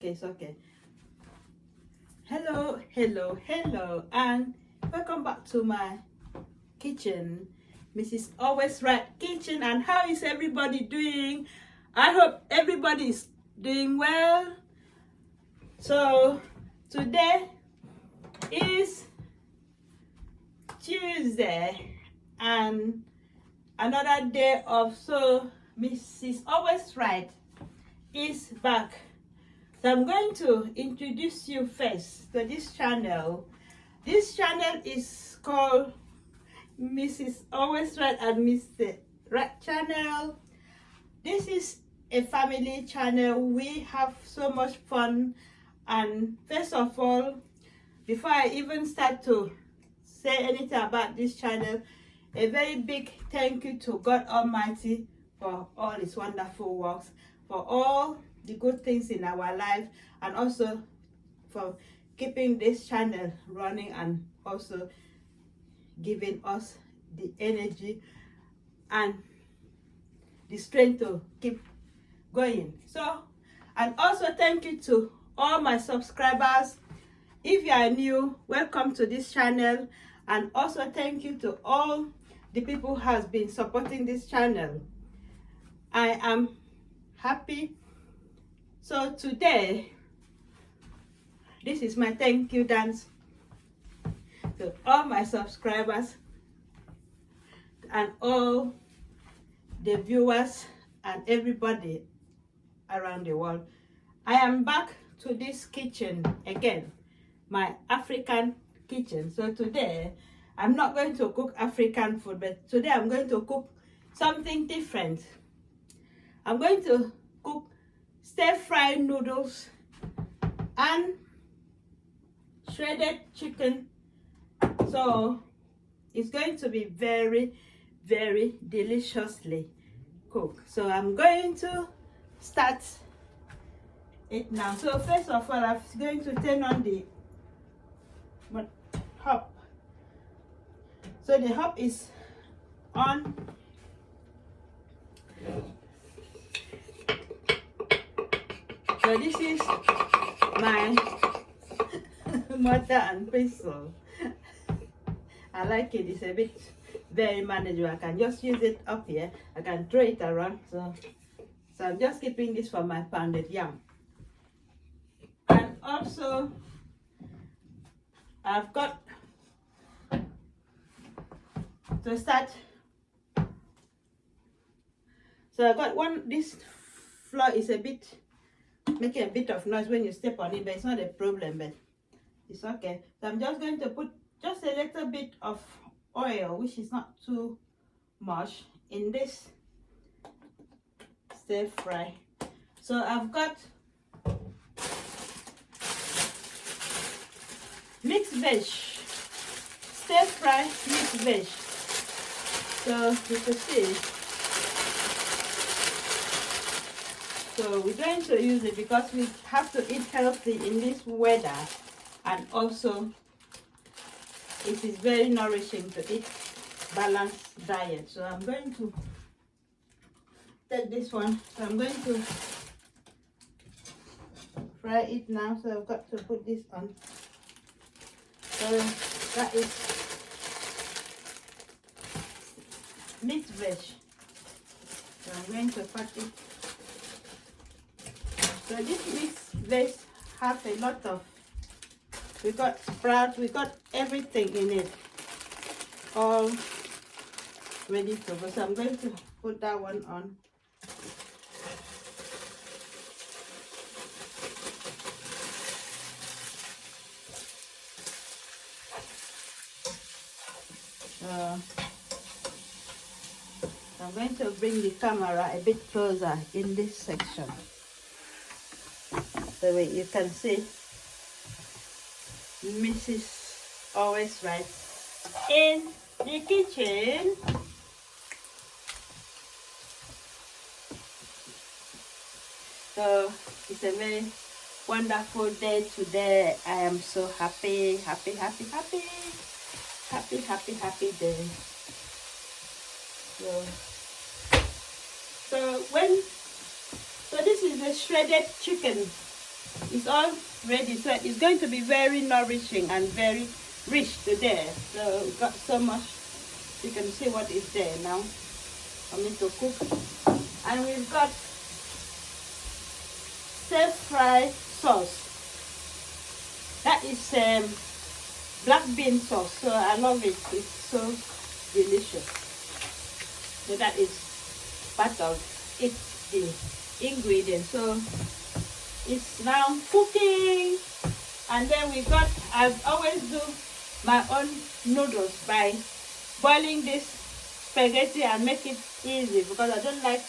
Okay, it's okay. Hello, hello, hello, and welcome back to my kitchen, Mrs. Always Right Kitchen. And how is everybody doing? I hope everybody is doing well. So today is Tuesday and another day of Mrs. Always Right is back. So I'm going to introduce you first to this channel. This channel is called Mrs. Always Right and Mr. Right channel. This is a family channel. We have so much fun. And first of all, before I even start to say anything about this channel, a very big thank you to God Almighty for all his wonderful works, for all the good things in our life, and also for keeping this channel running and also giving us the energy and the strength to keep going. So, and also thank you to all my subscribers. If you are new, welcome to this channel, and also thank you to all the people who has been supporting this channel. I am happy. So today, this is my thank you dance to all my subscribers and all the viewers and everybody around the world. I am back to this kitchen again, my African kitchen. So today, I'm not going to cook African food, but today I'm going to cook something different. I'm going to cook stir-fried noodles and shredded chicken. So it's going to be very, very deliciously cooked. So I'm going to start it now. So first of all, I'm going to turn on the hob. So the hob is on. So this is my mortar and pestle. I like it. It's a bit very manageable. I can just use it up here. I can throw it around. So I'm just keeping this for my pounded yam. And also, I've got to start. So I got one. This flour is a bit making a bit of noise when you step on it, but it's not a problem, but it's okay. So I'm just going to put just a little bit of oil, which is not too much, in this stir fry. So I've got mixed veg, stir fry mixed veg. So you can see. So we're going to use it because we have to eat healthy in this weather, and also it is very nourishing to eat balanced diet. So I'm going to take this one. So I'm going to fry it now. So I've got to put this on. So that is mixed veg. So I'm going to cut it. So this mixed veg have a lot of, we got sprouts, we got everything in it, all ready to go. So I'm going to put that one on. I'm going to bring the camera a bit closer in this section, so you can see Mrs. Always Right in the kitchen. So it's a very wonderful day today. I am so happy, happy, happy, happy, happy, happy, happy day. So this is the shredded chicken. it's all ready. So it's going to be very nourishing and very rich today. So we've got so much. You can see what is there now for me to cook. And we've got stir-fry sauce. That is black bean sauce. So I love it. It's so delicious. So that is part of it, the ingredients. So it's now cooking. And then we got, I always do my own noodles by boiling this spaghetti and make it easy, because I don't like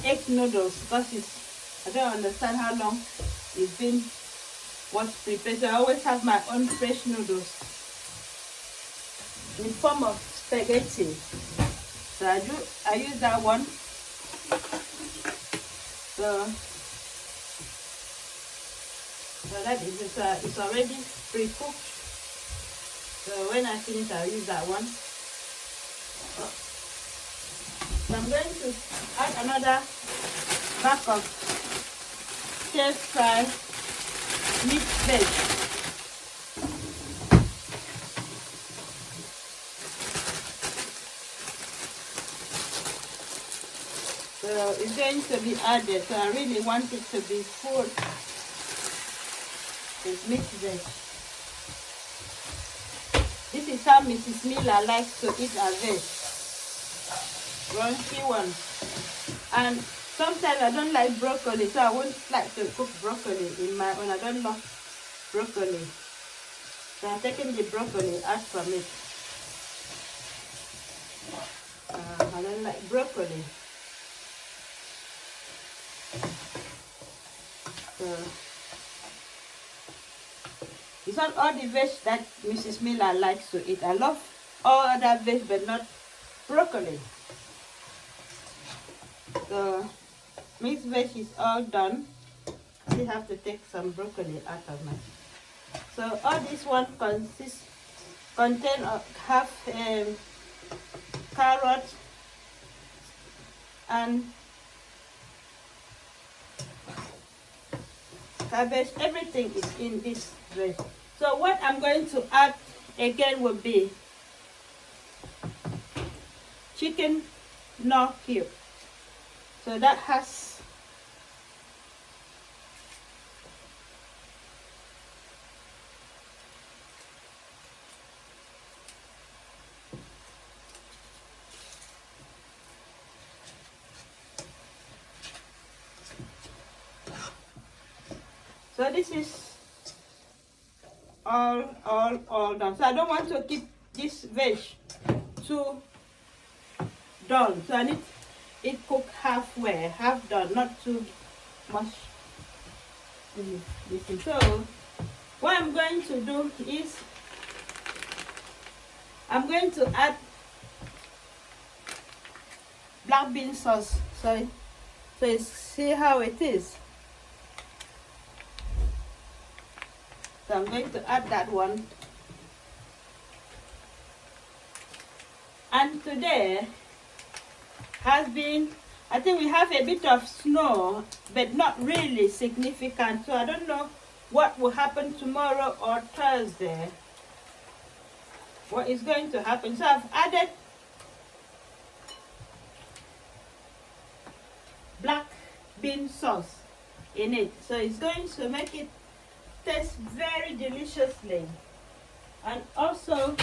egg noodles because I don't understand how long it's been was prepared. So I always have my own fresh noodles in form of spaghetti. So I use that one. So that is it's already pre-cooked. So when I finish, I'll use that one. So I'm going to add another pack of stir-fry mixed veg. So it's going to be added. So I really want it to be full with mixed veg. This is how Mrs. Miller likes to eat her veg. Crunchy one. And sometimes I don't like broccoli, so I won't like to cook broccoli in my own. I don't love broccoli. So I'm taking the broccoli out from it. I don't like broccoli. So it's not all the veg that Mrs. Miller likes to eat. I love all other veg, but not broccoli. So mixed veg is all done. Still have to take some broccoli out of my. So all this one contain half carrot and cabbage. Everything is in this veg. So what I'm going to add again will be chicken knorr cube. So that has so this is all done. So I don't want to keep this veg too done. So I need it cooked halfway, half done, not too much. So what I'm going to do is I'm going to add black bean sauce. So see how it is. So I'm going to add that one. And today has been, I think we have a bit of snow, but not really significant. So I don't know what will happen tomorrow or Thursday. What is going to happen? So I've added black bean sauce in it. So it's going to make it taste very deliciously. And also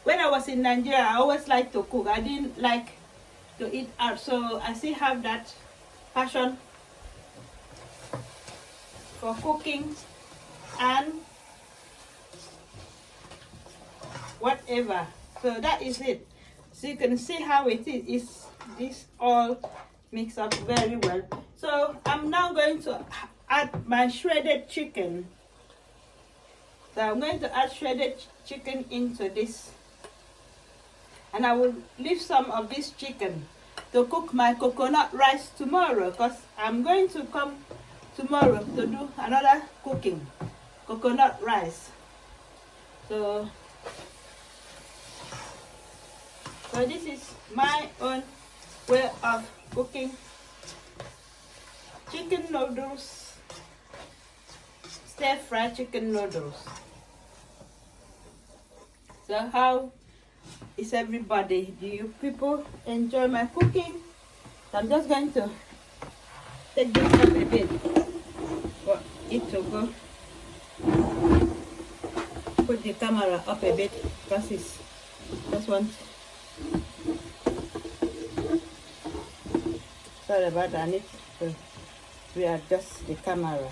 when I was in Nigeria, I always liked to cook. I didn't like to eat out, so I still have that passion for cooking and whatever. So that is it. So you can see how it is. This all mixed up very well. So I'm now going to add my shredded chicken. So I'm going to add shredded chicken into this. And I will leave some of this chicken to cook my coconut rice tomorrow, because I'm going to come tomorrow to do another cooking, coconut rice. So this is my own way of cooking chicken noodles, stir-fried chicken noodles. So how is everybody? Do you people enjoy my cooking? So I'm just going to take this up a bit for it to go. Put the camera up a bit because it's just one. Sorry about that. I need to readjust the camera.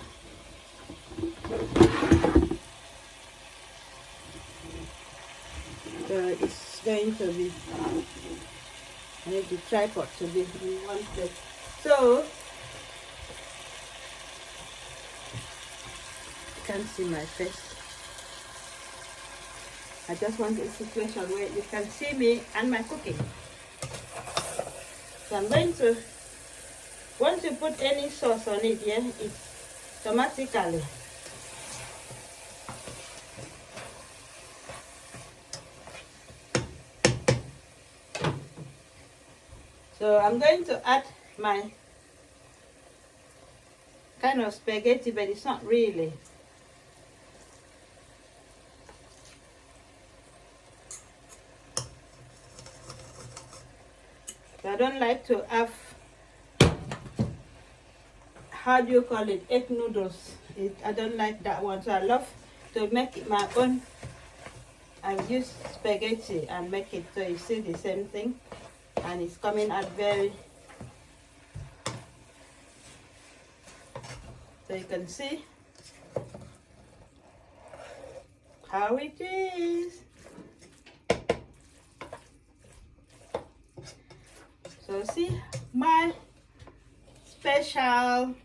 So it's going to be, I need the tripod to be in one place. So you can't see my face. I just want a situation where you can see me and my cooking. So I'm going to, once you put any sauce on it, yeah, it's automatically. So I'm going to add my kind of spaghetti, but it's not really. So I don't like to have, how do you call it, egg noodles. I don't like that one. So I love to make it my own. I use spaghetti and make it so you see the same thing. And it's coming out very, so you can see how it is. So see my special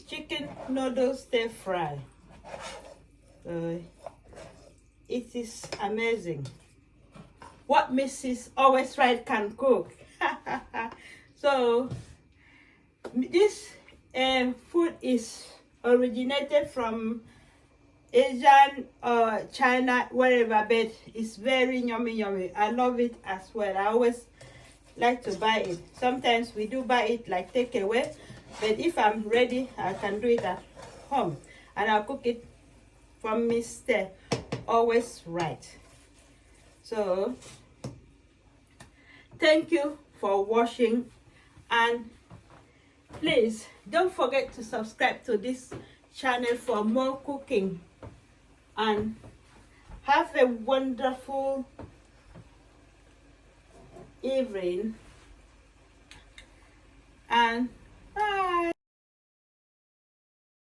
chicken noodles stir fry. It is amazing what Mrs. Always Right can cook. So this food is originated from Asian or China, wherever, but it's very yummy. I love it as well. I always like to buy it. Sometimes we do buy it like takeaway, but if I'm ready, I can do it at home and I'll cook it from Mr. Always Right. So thank you for watching, and please don't forget to subscribe to this channel for more cooking, and have a wonderful evening.